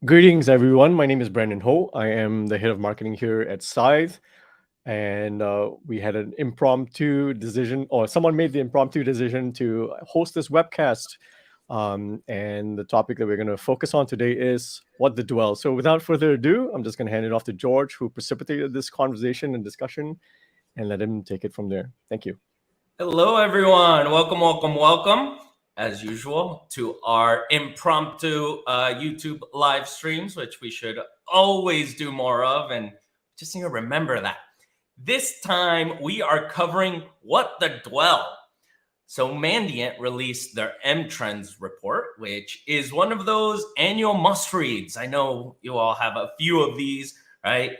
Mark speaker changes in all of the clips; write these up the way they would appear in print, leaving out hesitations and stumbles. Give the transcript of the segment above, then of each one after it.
Speaker 1: Greetings, everyone. My name is Brandon Ho. I am the head of marketing here at Scythe. And we had an impromptu decision, or someone made the impromptu decision to host this webcast. And the topic that we're going to focus on today is what the dwell. So, without further ado, I'm just going to hand it off to George, who precipitated this conversation and discussion, and let him take it from there. Thank you.
Speaker 2: Hello, everyone. Welcome, as usual, to our impromptu YouTube live streams, which we should always do more of. And just need to remember that. This time, we are covering what the dwell. So Mandiant released their M-Trends report, which is one of those annual must-reads. I know you all have a few of these, right?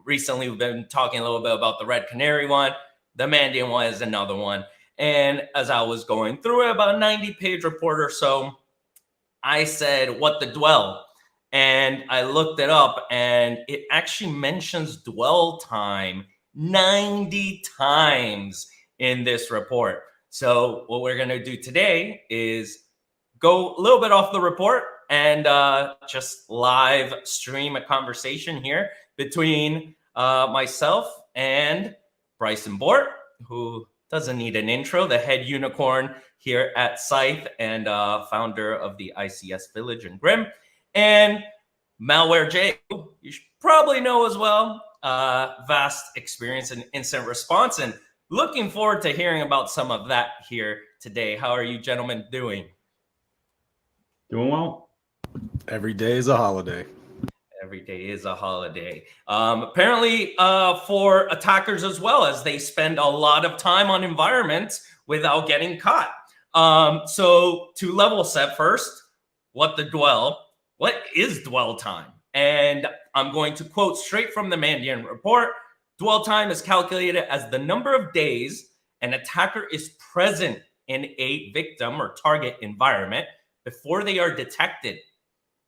Speaker 2: Recently, we've been talking a little bit about the Red Canary one. The Mandiant one is another one. And as I was going through it, about a 90-page report or so, I said, what the dwell? And I looked it up, and it actually mentions dwell time 90 times in this report. So what we're going to do today is go a little bit off the report and just live stream a conversation here between myself and Bryson Bort, who doesn't need an intro, the head unicorn here at Scythe and founder of the ICS Village in Grim, and Malware J, who you should probably know as well, vast experience in incident response, and looking forward to hearing about some of that here today. How are you gentlemen doing?
Speaker 3: Doing well.
Speaker 1: Every day is a holiday.
Speaker 2: Every day is a holiday. Apparently for attackers as well, as they spend a lot of time on environments without getting caught. So to level set first, what is dwell time? And I'm going to quote straight from the Mandiant report. Dwell time is calculated as the number of days an attacker is present in a victim or target environment before they are detected.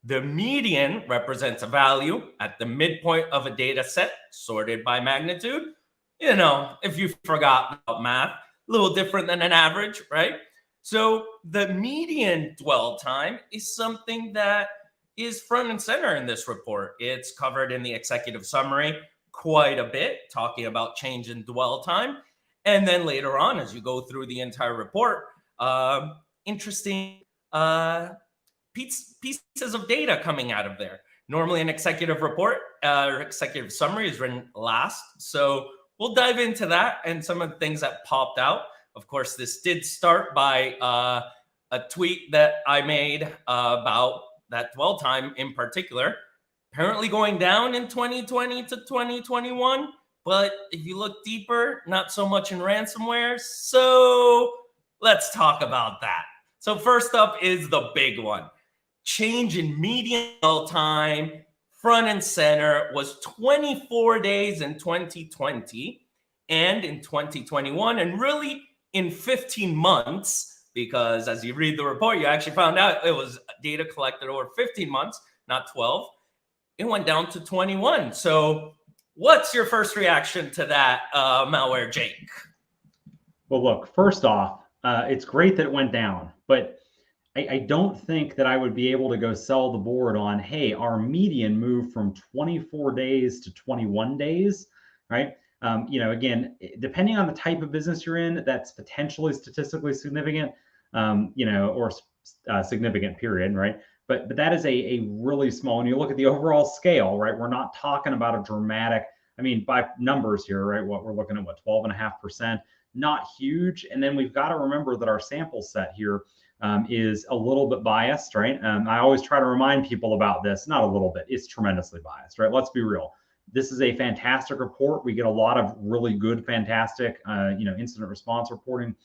Speaker 2: The median represents a value at the midpoint of a data set sorted by magnitude. You know, if you forgot about math, a little different than an average, right? So the median dwell time is something that is front and center in this report. It's covered in the executive summary quite a bit, talking about change in dwell time. And then later on, as you go through the entire report, interesting pieces of data coming out of there. Normally an executive report or executive summary is written last. So we'll dive into that and some of the things that popped out. Of course, this did start by a tweet that I made about that dwell time in particular, apparently going down in 2020 to 2021. But if you look deeper, not so much in ransomware. So let's talk about that. So first up is the big one. Change in median dwell time, front and center, was 24 days in 2020 and in 2021, and really in 15 months, because as you read the report, you actually found out it was data collected over 15 months, not 12. It went down to 21. So what's your first reaction to that, Malware Jake?
Speaker 3: Well, look, first off, it's great that it went down, but I don't think that I would be able to go sell the board on, hey, our median moved from 24 days to 21 days, right? Again, depending on the type of business you're in, that's potentially statistically significant, or significant period, right? But that is a really small, when you look at the overall scale, right? We're not talking about a dramatic, by numbers here, right? What we're looking at, 12.5%, not huge. And then we've got to remember that our sample set here is a little bit biased, right? I always try to remind people about this, not a little bit, it's tremendously biased, right? Let's be real. This is a fantastic report. We get a lot of really good, fantastic, incident response reporting,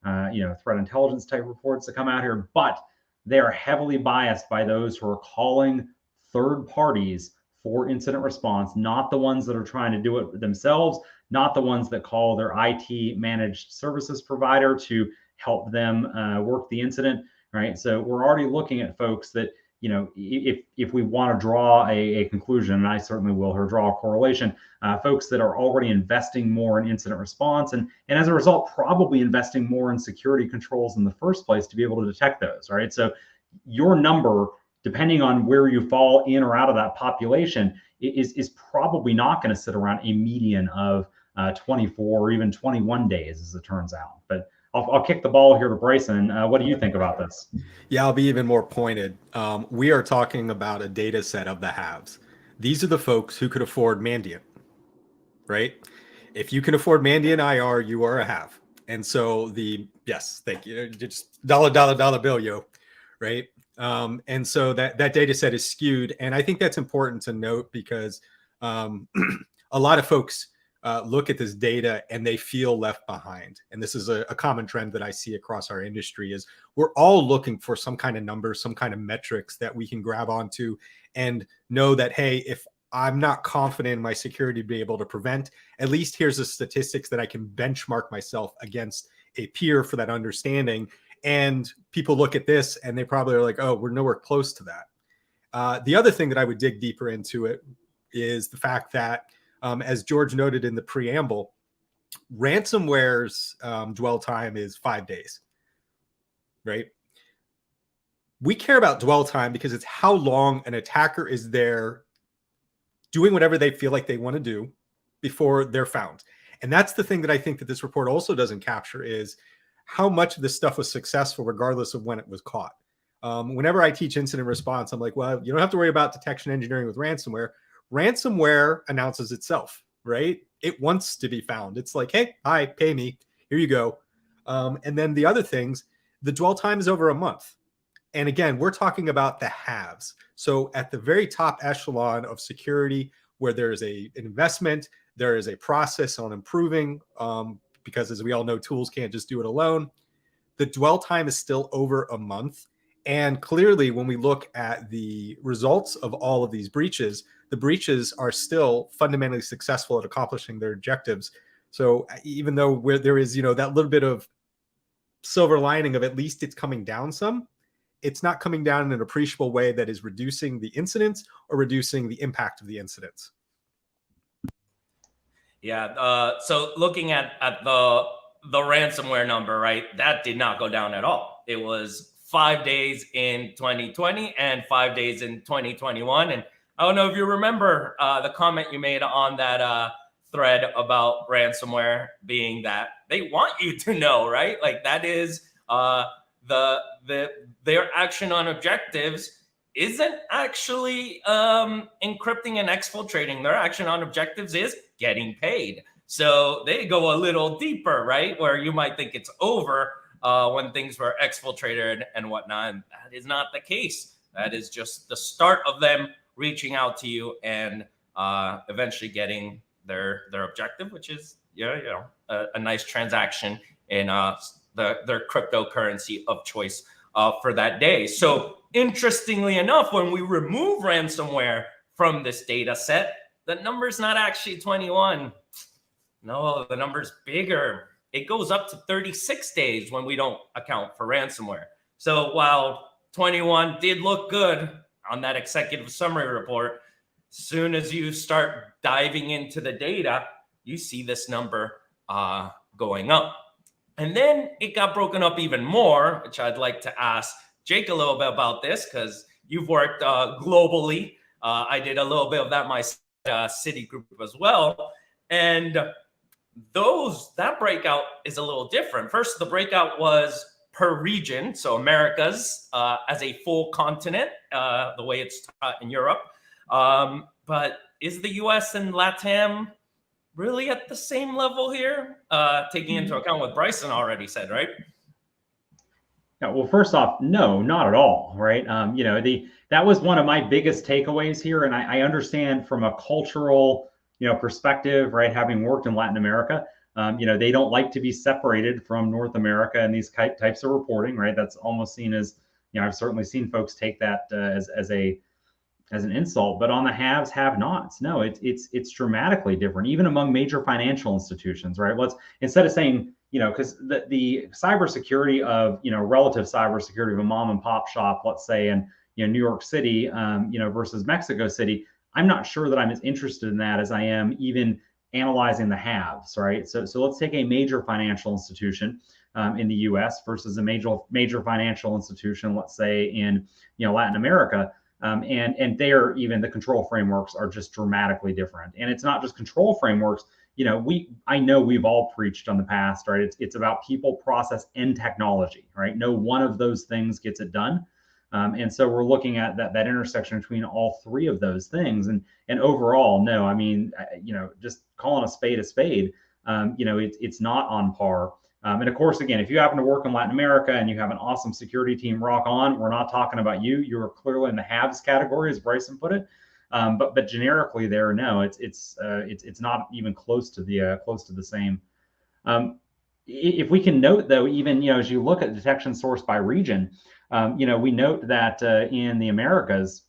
Speaker 3: threat intelligence type reports that come out here, but they are heavily biased by those who are calling third parties for incident response, not the ones that are trying to do it themselves, not the ones that call their IT managed services provider to help them work the incident, right? So we're already looking at folks that, if we want to draw a conclusion, and I certainly will, or draw a correlation, folks that are already investing more in incident response, and as a result, probably investing more in security controls in the first place to be able to detect those, right? So your number depending on where you fall in or out of that population, is probably not going to sit around a median of 24 or even 21 days, as it turns out. But I'll kick the ball here to Bryson. What do you think about this?
Speaker 4: Yeah, I'll be even more pointed. We are talking about a data set of the haves. These are the folks who could afford Mandiant, right? If you can afford Mandiant IR, you are a have. And so yes, thank you. Just dollar bill, yo, right? And so that data set is skewed. And I think that's important to note because a lot of folks look at this data and they feel left behind. And this is a common trend that I see across our industry is we're all looking for some kind of numbers, some kind of metrics that we can grab onto and know that, hey, if I'm not confident in my security to be able to prevent, at least here's the statistics that I can benchmark myself against a peer for that understanding. And people look at this and they probably are like, oh, we're nowhere close to that. The other thing that I would dig deeper into it is the fact that, as George noted in the preamble, ransomware's dwell time is 5 days, right? We care about dwell time because it's how long an attacker is there doing whatever they feel like they want to do before they're found. And that's the thing that I think that this report also doesn't capture is how much of this stuff was successful regardless of when it was caught. Whenever I teach incident response, I'm like, well, you don't have to worry about detection engineering with ransomware. Ransomware announces itself, right? It wants to be found. It's like, hey, hi, pay me. Here you go. And then the other things, the dwell time is over a month. And again, we're talking about the haves. So at the very top echelon of security, where there is an investment, there is a process on improving, because as we all know, tools can't just do it alone. The dwell time is still over a month. And clearly, when we look at the results of all of these breaches, the breaches are still fundamentally successful at accomplishing their objectives. So even though there is, that little bit of silver lining of at least it's coming down some, it's not coming down in an appreciable way that is reducing the incidents or reducing the impact of the incidents.
Speaker 2: Yeah. So looking at the ransomware number, right, that did not go down at all. It was 5 days in 2020 and 5 days in 2021. And I don't know if you remember the comment you made on that thread about ransomware being that they want you to know, right? Like that is their action on objectives isn't actually encrypting and exfiltrating. Their action on objectives is getting paid. So they go a little deeper, right? Where you might think it's over when things were exfiltrated and whatnot. And that is not the case. That is just the start of them reaching out to you and eventually getting their objective, which is a nice transaction in their cryptocurrency of choice for that day. So interestingly enough, when we remove ransomware from this data set, the number's not actually 21. No, the number's bigger. It goes up to 36 days when we don't account for ransomware. So while 21 did look good on that executive summary report, soon as you start diving into the data, you see this number going up. And then it got broken up even more, which I'd like to ask Jake a little bit about this because you've worked globally. I did a little bit of that myself, Citigroup as well. And that breakout is a little different. First, the breakout was per region. So Americas as a full continent, the way it's in Europe. But is the US and LATAM really at the same level here? Taking into account what Bryson already said, right?
Speaker 3: Yeah, well, first off, no, not at all, right? That was one of my biggest takeaways here. And I understand from a cultural, perspective, right? Having worked in Latin America, they don't like to be separated from North America and these types of reporting, right? That's almost seen as, I've certainly seen folks take that as an insult, but on the haves, have-nots, no, it's dramatically different, even among major financial institutions, right? Instead of saying, because the cybersecurity of, relative cybersecurity of a mom and pop shop, let's say in New York City, versus Mexico City, I'm not sure that I'm as interested in that as I am even analyzing the haves, right? So let's take a major financial institution. in the U.S. versus a major financial institution, let's say in Latin America. And there, even the control frameworks are just dramatically different. And it's not just control frameworks. I know we've all preached on the past, right? It's about people, process, and technology, right? No one of those things gets it done. And so we're looking at that intersection between all three of those things. And overall, no, I mean, just calling a spade, it's not on par. And of course, again, if you happen to work in Latin America and you have an awesome security team, rock on. We're not talking about you. You are clearly in the haves category, as Bryson put it. But generically, there, no, it's not even close to the same. If we can note, though, even as you look at detection source by region, we note that in the Americas,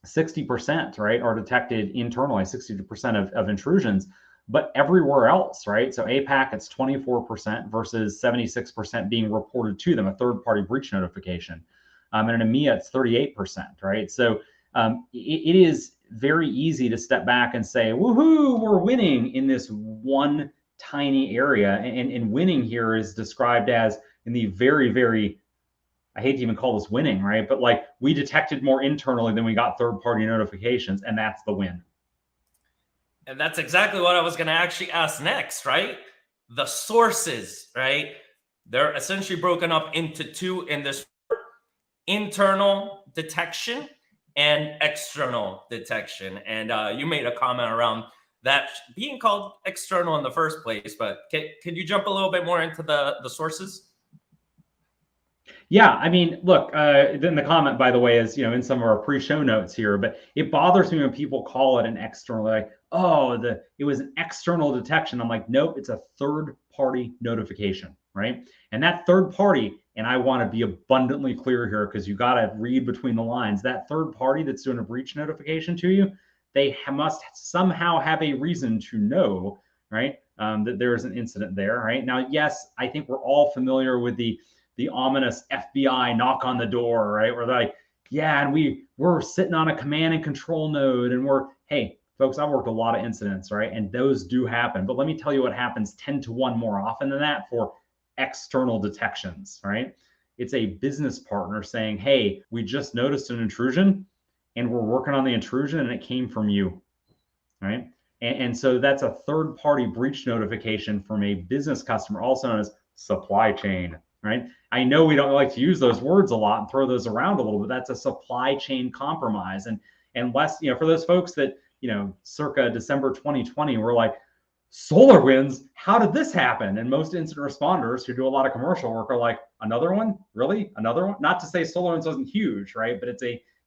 Speaker 3: 60%, right, are detected internally, 60% of intrusions. But everywhere else, right? So APAC, it's 24% versus 76% being reported to them, a third-party breach notification. And in EMEA, it's 38%, right? So it is very easy to step back and say, woohoo, we're winning in this one tiny area. And winning here is described as in the very, very, I hate to even call this winning, right? But like we detected more internally than we got third-party notifications, and that's the win.
Speaker 2: And that's exactly what I was going to actually ask next, right? The sources, right? They're essentially broken up into two in this: internal detection and external detection. And you made a comment around that being called external in the first place, but can you jump a little bit more into the sources?
Speaker 3: Yeah, I mean, look, then the comment, by the way, is, in some of our pre-show notes here, but it bothers me when people call it an external, like, oh, it was an external detection. I'm like, nope, it's a third-party notification, right? And that third party, and I want to be abundantly clear here because you got to read between the lines, that third party that's doing a breach notification to you, they must somehow have a reason to know, right, that there is an incident there, right? Now, yes, I think we're all familiar with the ominous FBI knock on the door, right? Where they're like, yeah, and we're sitting on a command and control node, and hey, folks, I've worked a lot of incidents, right? And those do happen. But let me tell you what happens 10 to 1 more often than that for external detections, right? It's a business partner saying, hey, we just noticed an intrusion and we're working on the intrusion and it came from you, right? And so that's a third-party breach notification from a business customer, also known as supply chain, right? I know we don't like to use those words a lot and throw those around a little bit. That's a supply chain compromise. And less, for those folks that, circa December 2020, were like, SolarWinds, how did this happen? And most incident responders who do a lot of commercial work are like, another one? Really? Another one? Not to say SolarWinds wasn't huge, right? But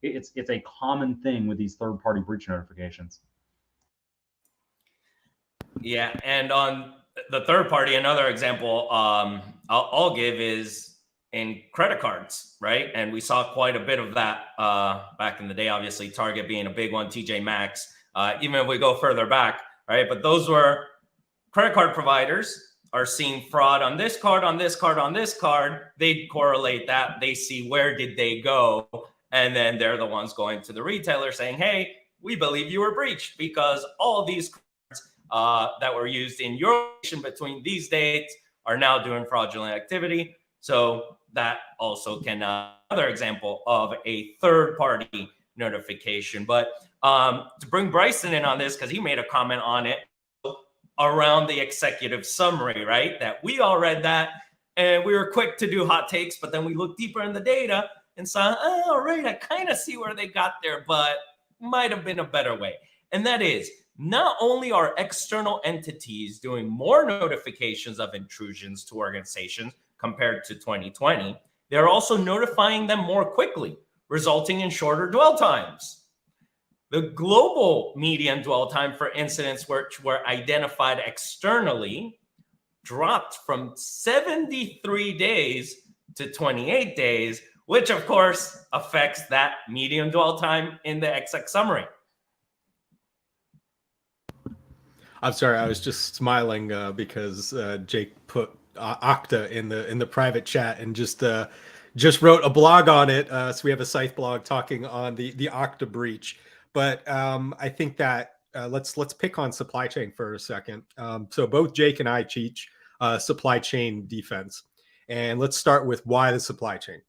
Speaker 3: it's a common thing with these third-party breach notifications.
Speaker 2: Yeah, and on the third party, another example I'll give is in credit cards, right? And we saw quite a bit of that back in the day, obviously Target being a big one, TJ Maxx, even if we go further back, right? But those were credit card providers are seeing fraud on this card, on this card, on this card. They correlate that. They see where did they go. And then they're the ones going to the retailer saying, hey, we believe you were breached because all these cards that were used in your location between these dates are now doing fraudulent activity. So that also can another example of a third party notification. But to bring Bryson in on this, because he made a comment on it around the executive summary, right? That we all read that and we were quick to do hot takes, but then we looked deeper in the data and saw, oh, right, I kind of see where they got there, but might have been a better way. And that is, not only are external entities doing more notifications of intrusions to organizations compared to 2020, they're also notifying them more quickly, resulting in shorter dwell times. The global median dwell time for incidents which were identified externally dropped from 73 days to 28 days, which of course affects that median dwell time in the exec summary.
Speaker 4: I'm sorry, I was just smiling because Jake put Okta in the private chat and just wrote a blog on it. So we have a Scythe blog talking on the Okta breach. But I think that let's pick on supply chain for a second. So both Jake and I teach supply chain defense, And let's start with why the supply chain.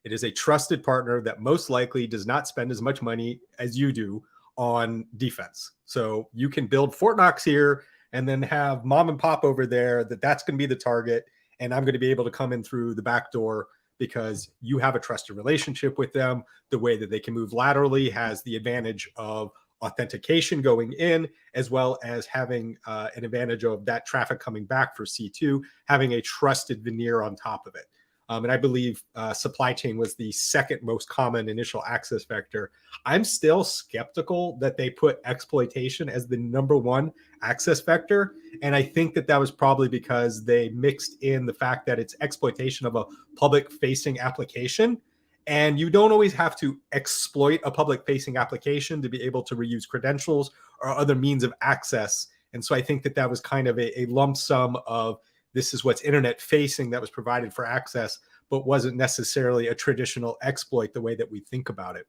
Speaker 4: It is a trusted partner that most likely does not spend as much money as you do on defense. So you can build Fort Knox here and then have mom and pop over there that's going to be the target. And I'm going to be able to come in through the back door because you have a trusted relationship with them. The way that they can move laterally has the advantage of authentication going in, as well as having an advantage of that traffic coming back for C2, having a trusted veneer on top of it. And I believe supply chain was the second most common initial access vector. I'm still skeptical that they put exploitation as the number one access vector. And I think that was probably because they mixed in the fact that it's exploitation of a public facing application. And you don't always have to exploit a public facing application to be able to reuse credentials or other means of access. And so I think that was kind of a lump sum of this is what's internet facing that was provided for access, but wasn't necessarily a traditional exploit the way that we think about it.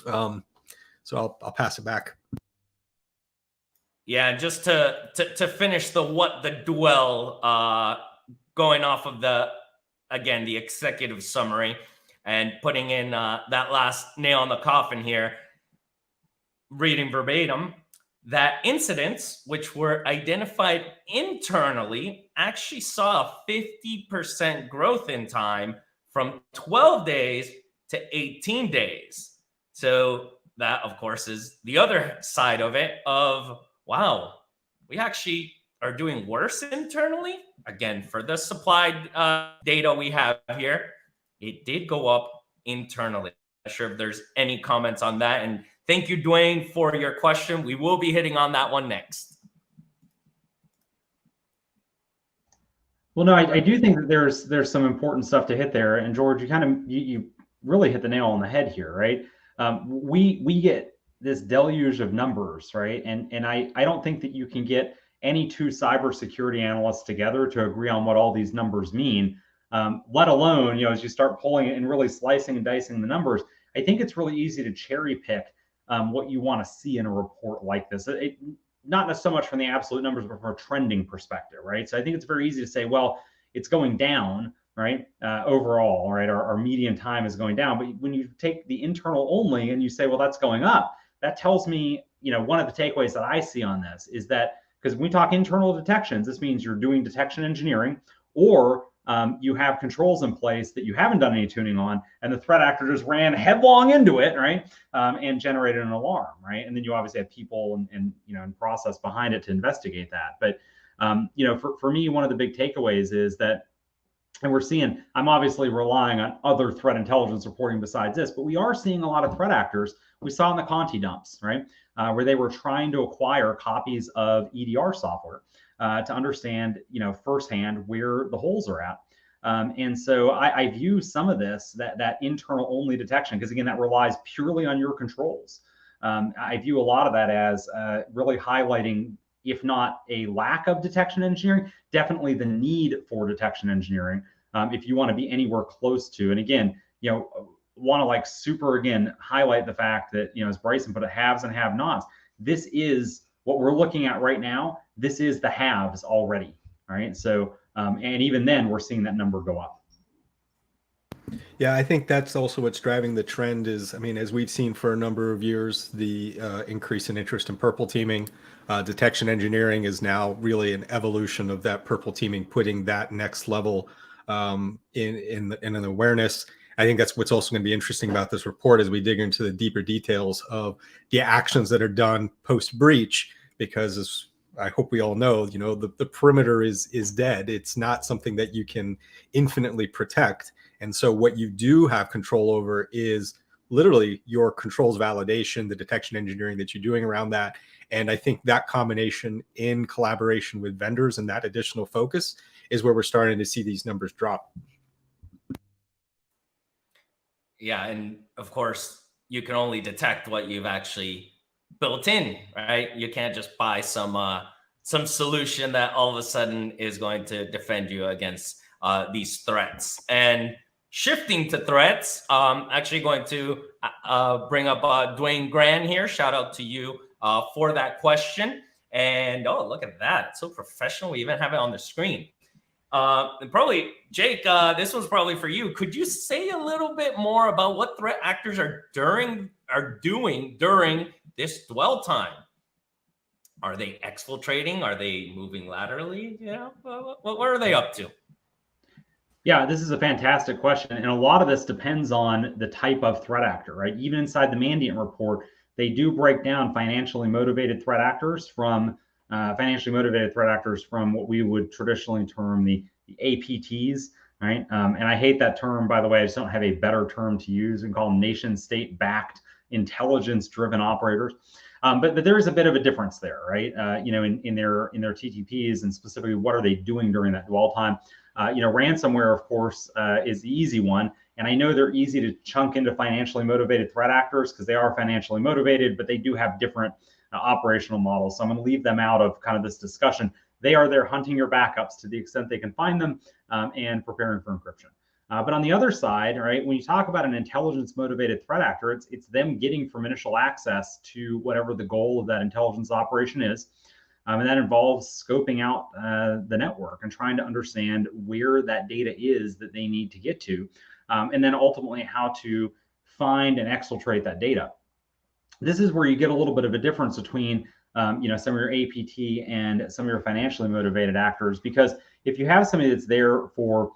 Speaker 4: So I'll pass it back.
Speaker 2: Yeah, just to finish the dwell, going off of the executive summary and putting in that last nail in the coffin here, reading verbatim, that incidents which were identified internally actually saw a 50% growth in time from 12 days to 18 days. So that, of course, is the other side of it of, wow, we actually are doing worse internally. Again, for the supplied data we have here, it did go up internally. I'm not sure if there's any comments on that. And thank you, Dwayne, for your question. We will be hitting on that one next.
Speaker 3: Well, no, I do think that there's some important stuff to hit there. And George, you really hit the nail on the head here, right? We get this deluge of numbers, right? And I don't think that you can get any two cybersecurity analysts together to agree on what all these numbers mean, let alone, as you start pulling it and really slicing and dicing the numbers. I think it's really easy to cherry pick what you want to see in a report like this. Not so much from the absolute numbers, but from a trending perspective, right? So I think it's very easy to say, well, it's going down, right? Overall, right? Our median time is going down. But when you take the internal only and you say, well, that's going up, that tells me, one of the takeaways that I see on this is that, because when we talk internal detections, this means you're doing detection engineering, or you have controls in place that you haven't done any tuning on, and the threat actor just ran headlong into it, right? And generated an alarm, right? And then you obviously have people and process behind it to investigate that. But for me, one of the big takeaways is that, and we're seeing, I'm obviously relying on other threat intelligence reporting besides this, but we are seeing a lot of threat actors. We saw in the Conti dumps, right? Where they were trying to acquire copies of EDR software to understand, firsthand where the holes are at. And so I view some of this, that internal only detection, because again, that relies purely on your controls. I view a lot of that as really highlighting, if not a lack of detection engineering, definitely the need for detection engineering if you want to be anywhere close to. And again, want to super again highlight the fact that, as Bryson put it, haves and have nots. This is what we're looking at right now. This is the haves already. All right. So and even then we're seeing that number go up.
Speaker 4: Yeah, I think that's also what's driving the trend is, as we've seen for a number of years, the increase in interest in purple teaming. Detection engineering is now really an evolution of that purple teaming, putting that next level in an awareness. I think that's what's also going to be interesting about this report as we dig into the deeper details of the actions that are done post-breach, because as I hope we all know, the perimeter is dead. It's not something that you can infinitely protect. And so what you do have control over is literally your controls validation, the detection engineering that you're doing around that. And I think that combination in collaboration with vendors and that additional focus is where we're starting to see these numbers drop.
Speaker 2: Yeah, and of course, you can only detect what you've actually built in, right? You can't just buy some solution that all of a sudden is going to defend you against these threats. And shifting to threats, actually going to bring up Dwayne Gran here. Shout out to you for that question. And oh, look at that. It's so professional. We even have it on the screen. And probably, Jake, this one's probably for you. Could you say a little bit more about what threat actors are doing during this dwell time? Are they exfiltrating? Are they moving laterally? What are they up to?
Speaker 3: Yeah, this is a fantastic question. And a lot of this depends on the type of threat actor, right? Even inside the Mandiant report, they do break down financially motivated threat actors from what we would traditionally term the APTs, right? And I hate that term, by the way. I just don't have a better term to use. And call them nation state backed intelligence driven operators. But there is a bit of a difference there, right? In their TTPs, and specifically what are they doing during that dwell time? Ransomware, of course, is the easy one. And I know they're easy to chunk into financially motivated threat actors because they are financially motivated, but they do have different operational models. So I'm going to leave them out of kind of this discussion. They are there hunting your backups to the extent they can find them and preparing for encryption. But on the other side, right, when you talk about an intelligence motivated threat actor, it's them getting from initial access to whatever the goal of that intelligence operation is. And that involves scoping out the network and trying to understand where that data is that they need to get to, and then ultimately how to find and exfiltrate that data. This is where you get a little bit of a difference between some of your APT and some of your financially motivated actors, because if you have somebody that's there for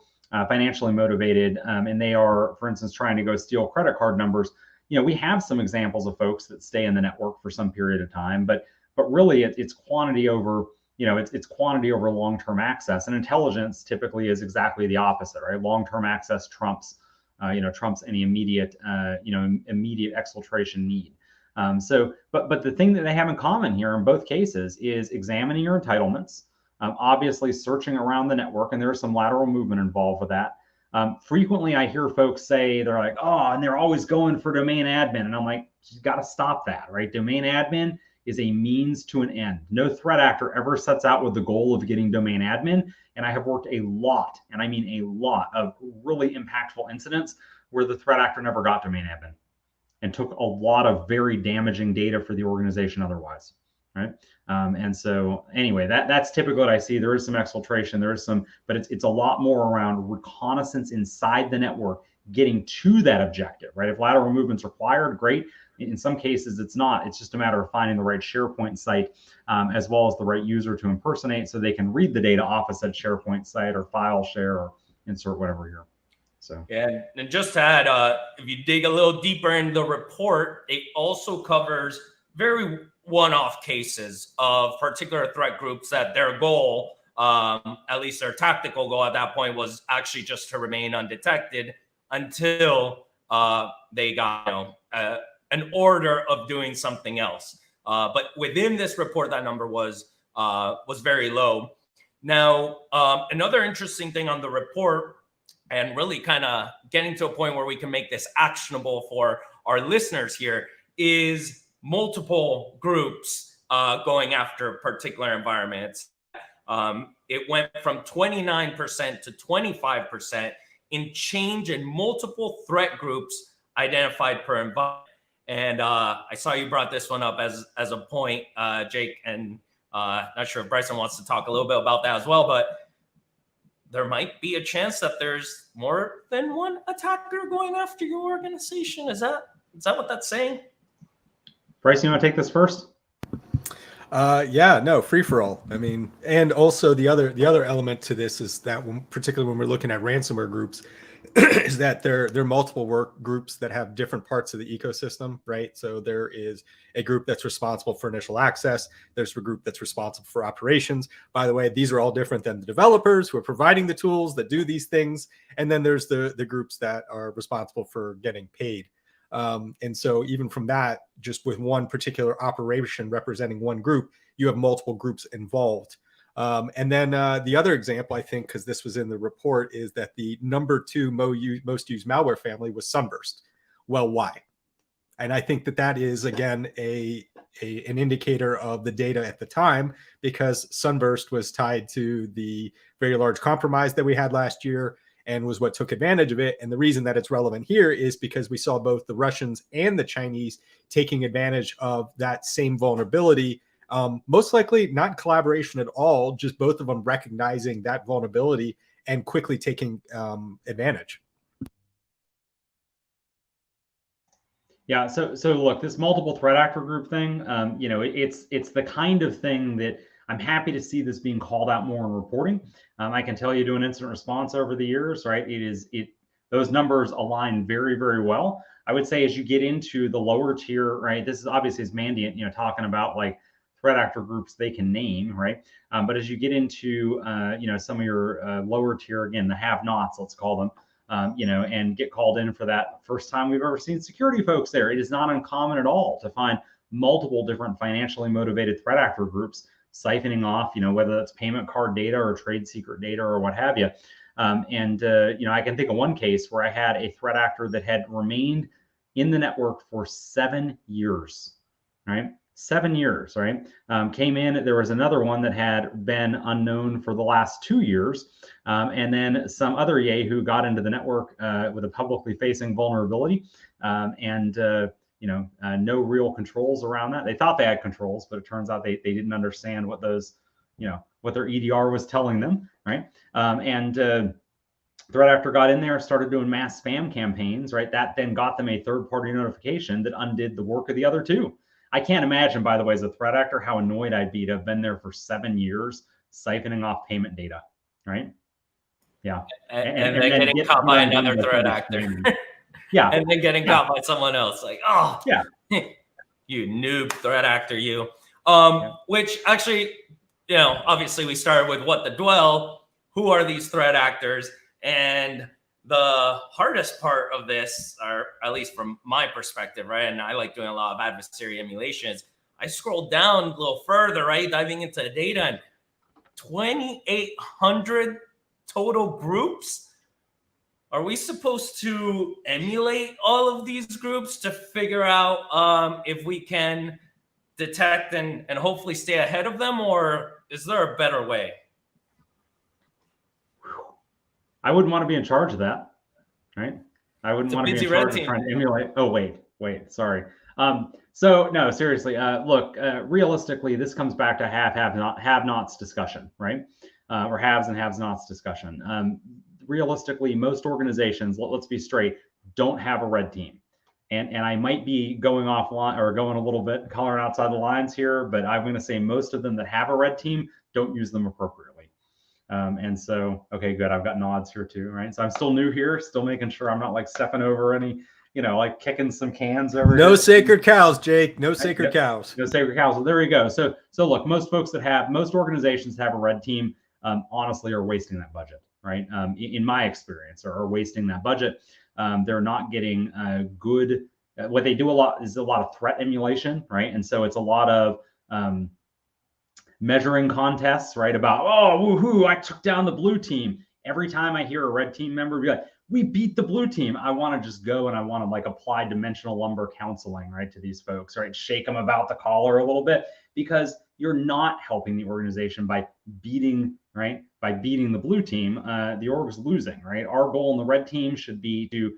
Speaker 3: financially motivated and they are, for instance, trying to go steal credit card numbers, we have some examples of folks that stay in the network for some period of time, but really it's quantity over, it's quantity over long-term access. And intelligence typically is exactly the opposite, right? Long-term access trumps any immediate exfiltration need. But the thing that they have in common here in both cases is examining your entitlements, obviously searching around the network, and there's some lateral movement involved with that. Frequently I hear folks say, they're like, oh, and they're always going for domain admin. And I'm like, you got to stop that, right? Domain admin is a means to an end. No threat actor ever sets out with the goal of getting domain admin. And I have worked a lot, and I mean a lot, of really impactful incidents where the threat actor never got domain admin and took a lot of very damaging data for the organization otherwise, right? And so anyway, that's typically what I see. There is some exfiltration, but it's a lot more around reconnaissance inside the network, getting to that objective, right? If lateral movement's required, great. In some cases, it's not. It's just a matter of finding the right SharePoint site, as well as the right user to impersonate, so they can read the data off of said SharePoint site or file share or insert whatever here. So
Speaker 2: yeah, and just to add, if you dig a little deeper in the report, it also covers very one-off cases of particular threat groups that their goal, at least their tactical goal at that point, was actually just to remain undetected until they got an order of doing something else. But within this report, that number was very low. Now, another interesting thing on the report, and really kind of getting to a point where we can make this actionable for our listeners here, is multiple groups going after particular environments. It went from 29% to 25% in change in multiple threat groups identified per environment. And I saw you brought this one up as a point, Jake, and not sure if Bryson wants to talk a little bit about that as well, but there might be a chance that there's more than one attacker going after your organization. Is that what that's saying?
Speaker 3: Bryson, you want to take this first?
Speaker 4: Free for all. I mean, and also the other element to this is that particularly when we're looking at ransomware groups, is that there are multiple work groups that have different parts of the ecosystem, right? So there is a group that's responsible for initial access. There's a group that's responsible for operations. By the way, these are all different than the developers who are providing the tools that do these things. And then there's the groups that are responsible for getting paid. And so even from that, just with one particular operation representing one group, you have multiple groups involved. And then the other example, I think, because this was in the report, is that the number 2 most used malware family was Sunburst. Well, why? And I think that is, again, an indicator of the data at the time, because Sunburst was tied to the very large compromise that we had last year and was what took advantage of it. And the reason that it's relevant here is because we saw both the Russians and the Chinese taking advantage of that same vulnerability Most likely not collaboration at all, just both of them recognizing that vulnerability and quickly taking advantage.
Speaker 3: Yeah. So look, this multiple threat actor group thing, you know, it's the kind of thing that I'm happy to see this being called out more in reporting. I can tell you, doing incident response over the years, right? Those numbers align very, very well. I would say as you get into the lower tier, right? This is obviously as Mandiant, you know, talking about like threat actor groups they can name, right? But as you get into, you know, some of your lower tier, again, the have-nots, let's call them, you know, and get called in for that first time we've ever seen security folks there. It is not uncommon at all to find multiple different financially motivated threat actor groups siphoning off, you know, whether that's payment card data or trade secret data or what have you. You know, I can think of one case where I had a threat actor that had remained in the network for 7 years, right? 7 years, right? Came in, there was another one that had been unknown for the last 2 years. And then some other Yahoo got into the network with a publicly facing vulnerability you know, no real controls around that. They thought they had controls, but it turns out they didn't understand what those, you know, what their EDR was telling them, right? Threat actor got in there, started doing mass spam campaigns, right? That then got them a third-party notification that undid the work of the other two. I can't imagine, by the way, as a threat actor, how annoyed I'd be to have been there for 7 years, siphoning off payment data, right? Yeah.
Speaker 2: And then getting caught by another threat actor.
Speaker 3: Yeah.
Speaker 2: And then getting caught by someone else. Like, oh,
Speaker 3: yeah,
Speaker 2: you noob threat actor, you. Which actually, you know, obviously we started with what the dwell. Who are these threat actors? And the hardest part of this, or at least from my perspective, right? And I like doing a lot of adversary emulations. I scrolled down a little further, right? Diving into the data, and 2,800 total groups. Are we supposed to emulate all of these groups to figure out if we can detect and hopefully stay ahead of them? Or is there a better way?
Speaker 3: I wouldn't want to be in charge of that, right? I wouldn't want to be in charge of trying to emulate. Oh, wait, sorry. So no, seriously, look, realistically, this comes back to have-nots discussion, right? Or haves and have-nots discussion. Realistically, most organizations, let's be straight, don't have a red team. And I might be going offline or going a little bit coloring outside the lines here, but I'm going to say most of them that have a red team don't use them appropriately. And so, okay, good. I've got nods here too, right? So I'm still new here, still making sure I'm not like stepping over any, you know, like kicking some cans over.
Speaker 4: No sacred cows, Jake. No sacred cows.
Speaker 3: No sacred cows. Well, there we go. So look, most organizations have a red team, honestly, are wasting that budget, right? In my experience, are wasting that budget. They're not getting good. What they do a lot is a lot of threat emulation, right? And so it's a lot of measuring contests, right? About, oh, woohoo, I took down the blue team. Every time I hear a red team member be like, we beat the blue team, I want to just go and I want to like apply dimensional lumber counseling, right, to these folks, right? Shake them about the collar a little bit, because you're not helping the organization by beating, right? By beating the blue team, the org's losing, right? Our goal in the red team should be to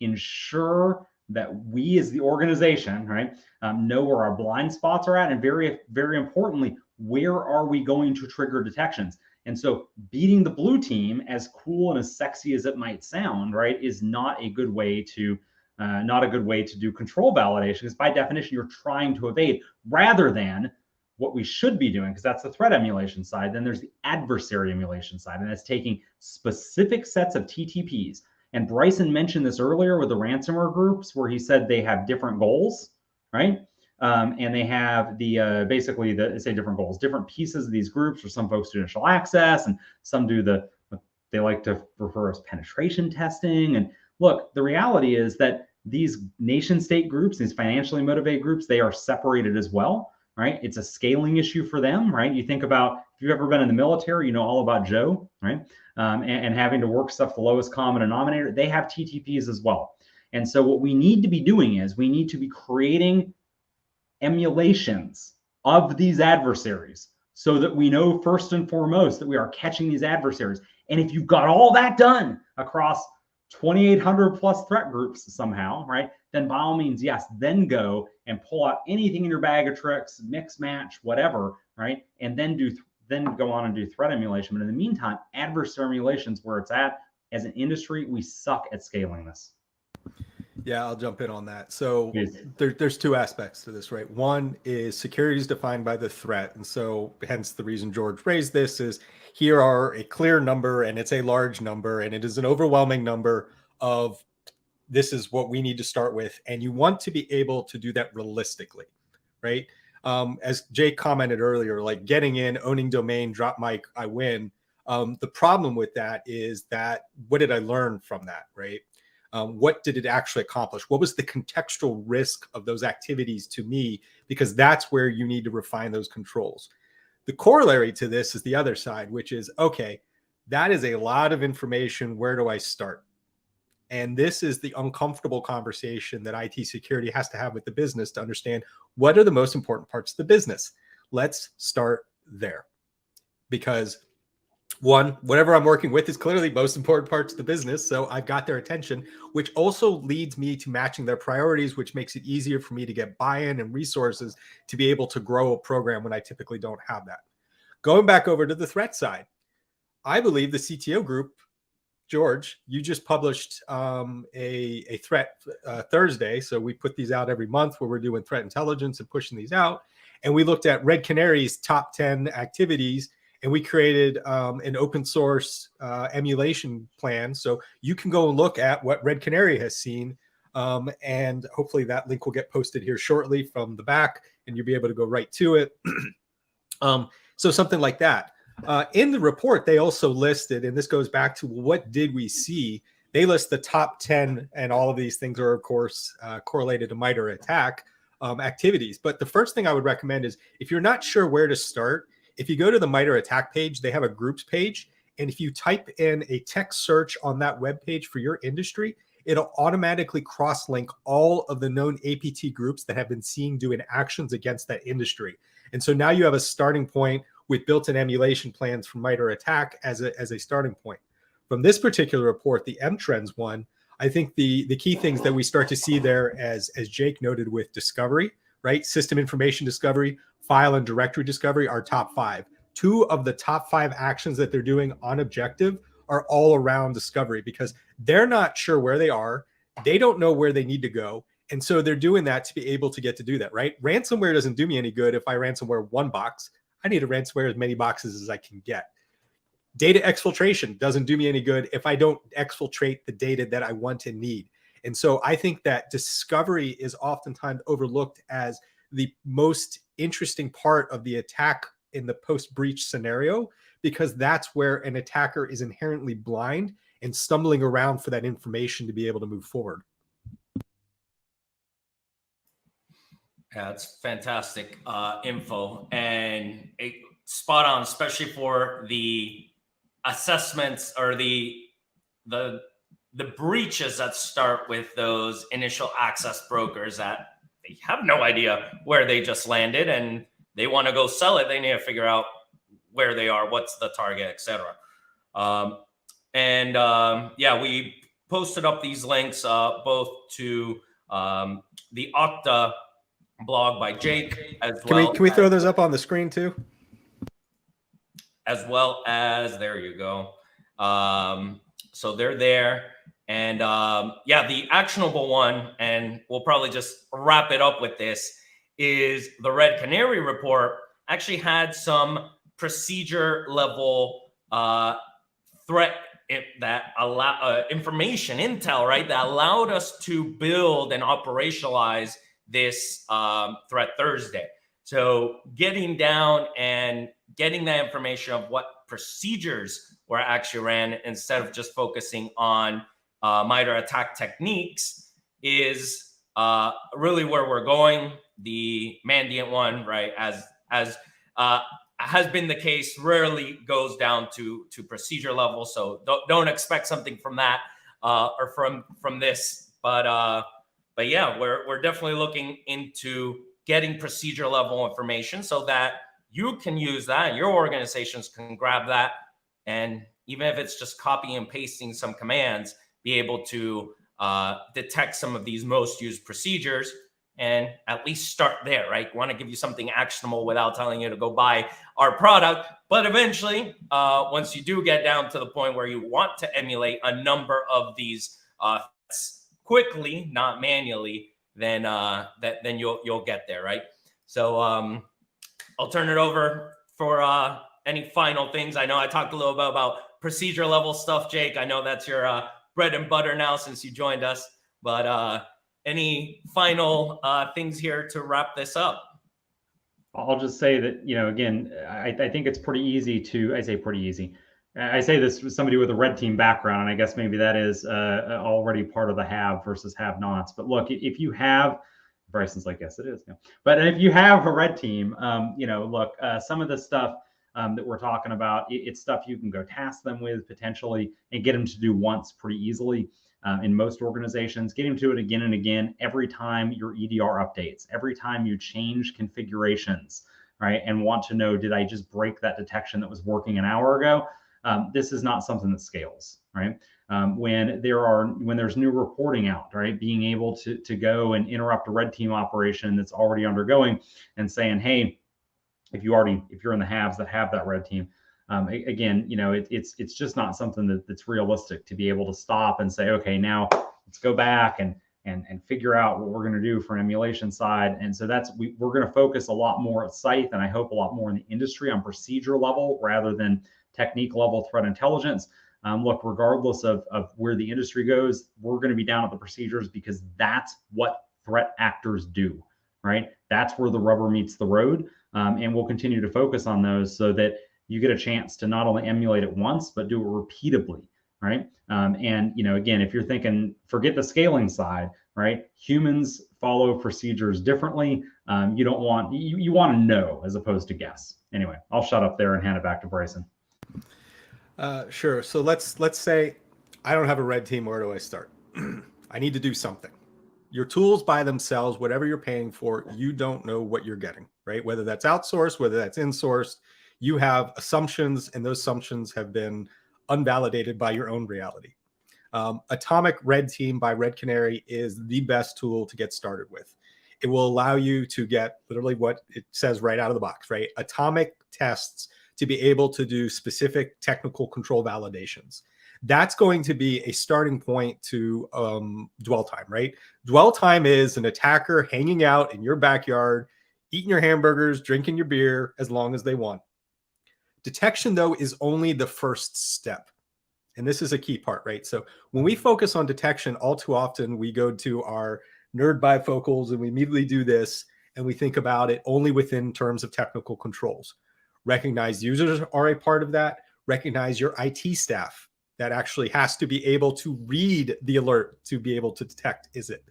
Speaker 3: ensure that we as the organization, right, know where our blind spots are at, and very, very importantly, where are we going to trigger detections? And so beating the blue team, as cool and as sexy as it might sound, right, is not a good way to do control validation, because by definition, you're trying to evade, rather than what we should be doing, because that's the threat emulation side. Then there's the adversary emulation side, and that's taking specific sets of TTPs. And Bryson mentioned this earlier with the ransomware groups, where he said they have different goals, right? And they have the basically say different goals, different pieces of these groups. Or some folks do initial access, and some do what they like to refer as penetration testing. And look, the reality is that these nation state groups, these financially motivated groups, they are separated as well, right? It's a scaling issue for them, right? You think about, if you've ever been in the military, you know all about Joe, right? And having to work stuff the lowest common denominator. They have TTPs as well. And so what we need to be doing is we need to be creating emulations of these adversaries, so that we know first and foremost that we are catching these adversaries. And if you've got all that done across 2,800 plus threat groups somehow, right? Then by all means, yes, then go and pull out anything in your bag of tricks, mix, match, whatever, right? And then go on and do threat emulation. But in the meantime, adversary emulation is where it's at. As an industry, we suck at scaling this.
Speaker 4: Yeah, I'll jump in on that. So
Speaker 3: Yes.
Speaker 4: there's two aspects to this, right? One is security is defined by the threat. And so hence the reason George raised this is here are a clear number and it's a large number and it is an overwhelming number of this is what we need to start with. And you want to be able to do that realistically, right? As Jake commented earlier, like getting in, owning domain, drop mic, I win. The problem with that is that what did I learn from that, right? What did it actually accomplish? What was the contextual risk of those activities to me? Because that's where you need to refine those controls. The corollary to this is the other side, which is, okay, that is a lot of information. Where do I start? And this is the uncomfortable conversation that IT security has to have with the business to understand what are the most important parts of the business. Let's start there. Because one, whatever I'm working with is clearly most important parts of the business. So I've got their attention, which also leads me to matching their priorities, which makes it easier for me to get buy-in and resources to be able to grow a program when I typically don't have that. Going back over to the threat side, I believe the CTO group, George, you just published a threat Thursday. So we put these out every month where we're doing threat intelligence and pushing these out. And we looked at Red Canary's top 10 activities. And we created an open source emulation plan. So you can go and look at what Red Canary has seen. And hopefully that link will get posted here shortly from the back and you'll be able to go right to it. So something like that. In the report, they also listed, and this goes back to what did we see? They list the top 10, and all of these things are, of course, correlated to MITRE ATT&CK activities. But the first thing I would recommend is if you're not sure where to start, if you go to the MITRE ATT&CK page, they have a groups page. And if you type in a text search on that web page for your industry, it'll automatically cross-link all of the known APT groups that have been seen doing actions against that industry. And so now you have a starting point with built-in emulation plans from MITRE ATT&CK as a starting point. From this particular report, the M-Trends one, I think the key things that we start to see there, as Jake noted with discovery, right? System information discovery, file and directory discovery are top 5. 2 of the top 5 actions that they're doing on objective are all around discovery because they're not sure where they are. They don't know where they need to go. And so they're doing that to be able to get to do that, right? Ransomware doesn't do me any good if I ransomware one box. I need to ransomware as many boxes as I can get. Data exfiltration doesn't do me any good if I don't exfiltrate the data that I want and need. And so I think that discovery is oftentimes overlooked as the most interesting part of the attack in the post-breach scenario, because that's where an attacker is inherently blind and stumbling around for that information to be able to move forward.
Speaker 2: Yeah, it's fantastic info and spot on, especially for the assessments or the breaches that start with those initial access brokers that they have no idea where they just landed and they want to go sell it. They need to figure out where they are, what's the target, etc. Yeah, we posted up these links both to the Okta blog by Jake as well.
Speaker 4: Can we throw those up on the screen too?
Speaker 2: As well as, there you go. So they're there. And yeah, the actionable one, and we'll probably just wrap it up with this, is the Red Canary report actually had some procedure level threat that allow information intel, right, that allowed us to build and operationalize this threat Thursday. So getting down and getting that information of what procedures were actually ran instead of just focusing on MITRE ATT&CK techniques is really where we're going. The Mandiant one, right, as has been the case, rarely goes down to procedure level. So don't expect something from that or from this. But yeah, we're definitely looking into getting procedure level information so that you can use that, your organizations can grab that, and even if it's just copying and pasting some commands, be able to detect some of these most used procedures and at least start there, right? We want to give you something actionable without telling you to go buy our product. But eventually, once you do get down to the point where you want to emulate a number of these quickly, not manually, then then you'll get there, right? So I'll turn it over for any final things. I know I talked a little bit about procedure level stuff, Jake. I know that's your bread and butter now since you joined us, but any final things here to wrap this up?
Speaker 3: I'll just say that, again, I think it's pretty easy to, I say pretty easy. I say this with somebody with a red team background, and I guess maybe that is already part of the have versus have nots. But look, if you have, Bryson's like, yes, it is. Yeah. But if you have a red team, look, some of the stuff that we're talking about, it's stuff you can go task them with potentially and get them to do once pretty easily. In most organizations, get them to it again and again every time your EDR updates, every time you change configurations, right? And want to know, did I just break that detection that was working an hour ago? This is not something that scales, right? When there's new reporting out, right? Being able to go and interrupt a red team operation that's already undergoing and saying, hey, if you're in the haves that have that red team, again, it's just not something that's realistic to be able to stop and say, okay, now let's go back and figure out what we're going to do for an emulation side. And so we're going to focus a lot more at Scythe, and I hope a lot more in the industry on procedure level rather than technique level threat intelligence. Look, regardless of where the industry goes, we're going to be down at the procedures because that's what threat actors do, right? That's where the rubber meets the road. And we'll continue to focus on those so that you get a chance to not only emulate it once, but do it repeatably, right? And, again, if you're thinking, forget the scaling side, right? Humans follow procedures differently. You want to know as opposed to guess. Anyway, I'll shut up there and hand it back to Bryson.
Speaker 4: Sure. So let's say I don't have a red team. Where do I start? I need to do something. Your tools by themselves, whatever you're paying for, you don't know what you're getting, right? Whether that's outsourced, whether that's insourced, you have assumptions, and those assumptions have been unvalidated by your own reality. Atomic Red Team by Red Canary is the best tool to get started with. It will allow you to get literally what it says right out of the box, right? Atomic tests to be able to do specific technical control validations. That's going to be a starting point to dwell time, right? Dwell time is an attacker hanging out in your backyard, eating your hamburgers, drinking your beer as long as they want. Detection, though, is only the first step. And this is a key part, right? So when we focus on detection, all too often we go to our nerd bifocals and we immediately do this and we think about it only within terms of technical controls. Recognized users are a part of that. Recognize your IT staff that actually has to be able to read the alert to be able to detect, is it?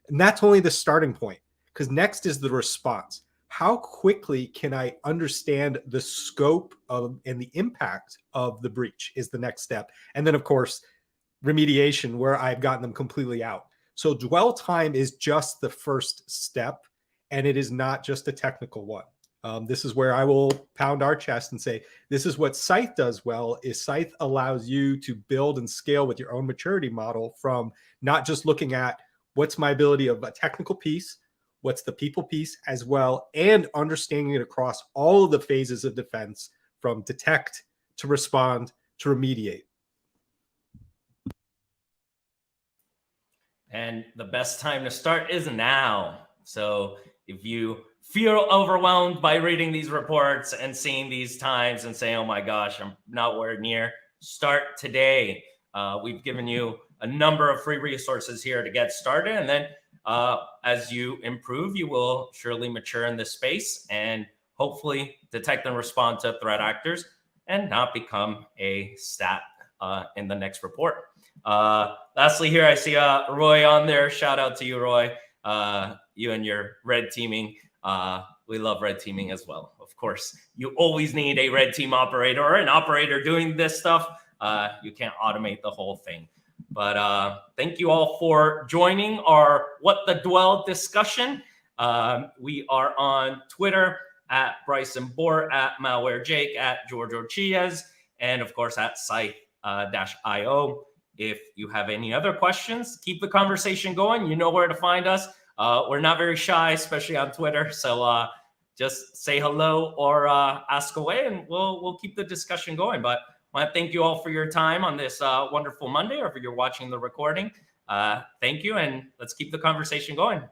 Speaker 4: And that's only the starting point, because next is the response. How quickly can I understand the scope of and the impact of the breach is the next step. And then, of course, remediation, where I've gotten them completely out. So dwell time is just the first step, and it is not just a technical one. This is where I will pound our chest and say, this is what Scythe does well, is Scythe allows you to build and scale with your own maturity model from not just looking at what's my ability of a technical piece, what's the people piece as well, and understanding it across all of the phases of defense from detect to respond to remediate.
Speaker 2: And the best time to start is now. So if you feel overwhelmed by reading these reports and seeing these times and saying, oh my gosh, I'm nowhere near, start today. We've given you a number of free resources here to get started. And then as you improve, you will surely mature in this space and hopefully detect and respond to threat actors and not become a stat in the next report. Lastly here, I see Roy on there. Shout out to you, Roy. You and your red teaming. We love red teaming as well. Of course, you always need a red team operator or an operator doing this stuff. You can't automate the whole thing. But thank you all for joining our What the Dwell discussion. We are on Twitter at Bryson Bort, at Malware Jake, at Giorgio Chiez, and of course at Scythe-IO. If you have any other questions, keep the conversation going. You know where to find us. We're not very shy, especially on Twitter. So just say hello or ask away, and we'll keep the discussion going. But I want to thank you all for your time on this wonderful Monday, or if you're watching the recording. Thank you, and let's keep the conversation going.